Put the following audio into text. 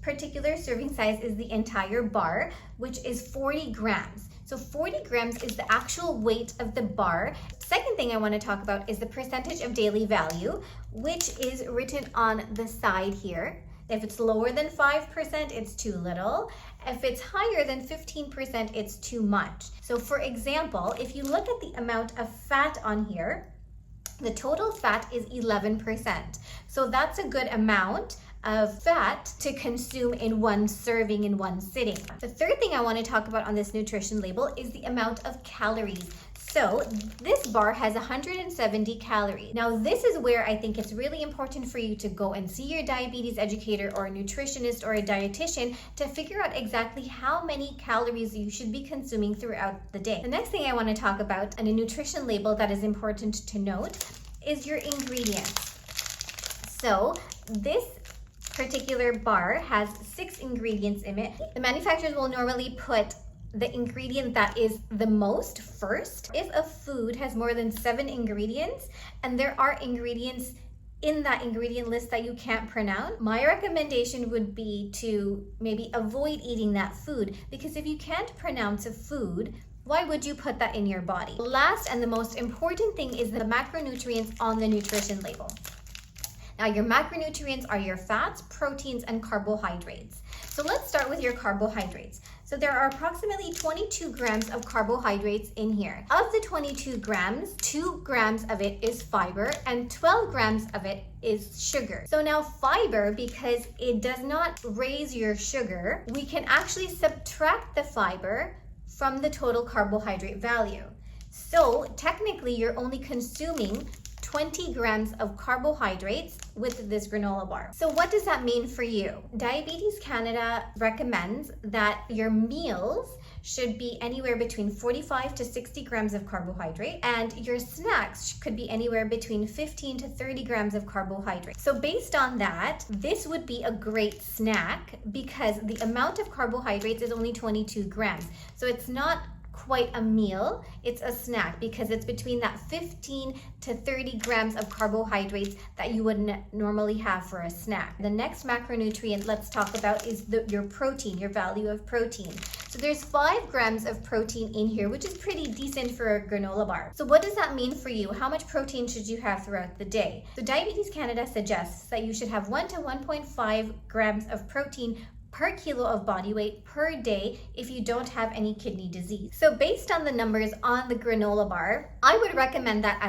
particular serving size is the entire bar, which is 40 grams. So 40 grams is the actual weight of the bar. Second thing I want to talk about is the percentage of daily value, which is written on the side here. If it's lower than 5%, it's too little. If it's higher than 15%, it's too much. So for example, if you look at the amount of fat on here, the total fat is 11%. So that's a good amount of fat to consume in one serving, in one sitting. The third thing I want to talk about on this nutrition label is the amount of calories. So this bar has 170 calories. Now this is where I think it's really important for you to go and see your diabetes educator or a nutritionist or a dietitian to figure out exactly how many calories you should be consuming throughout the day. The next thing I want to talk about on a nutrition label that is important to note is your ingredients. So this particular bar has 6 ingredients in it. The manufacturers will normally put the ingredient that is the most first. If a food has more than 7 ingredients and there are ingredients in that ingredient list that you can't pronounce, my recommendation would be to maybe avoid eating that food, because if you can't pronounce a food, why would you put that in your body? Last and the most important thing is the macronutrients on the nutrition label. Now, your macronutrients are your fats, proteins, and carbohydrates. So let's start with your carbohydrates. So there are approximately 22 grams of carbohydrates in here. Of the 22 grams, 2 grams of it is fiber and 12 grams of it is sugar. So now fiber, because it does not raise your sugar, we can actually subtract the fiber from the total carbohydrate value. So technically, you're only consuming 20 grams of carbohydrates with this granola bar. So what does that mean for you? Diabetes Canada recommends that your meals should be anywhere between 45 to 60 grams of carbohydrate, and your snacks could be anywhere between 15 to 30 grams of carbohydrate. So based on that, this would be a great snack because the amount of carbohydrates is only 22 grams. So it's not quite a meal, it's a snack because it's between that 15 to 30 grams of carbohydrates that you would normally have for a snack. The next macronutrient let's talk about is your protein, your value of protein. So there's 5 grams of protein in here, which is pretty decent for a granola bar. So what does that mean for you? How much protein should you have throughout the day? So Diabetes Canada suggests that you should have 1 to 1.5 grams of protein per kilo of body weight per day if you don't have any kidney disease. So based on the numbers on the granola bar, I would recommend that as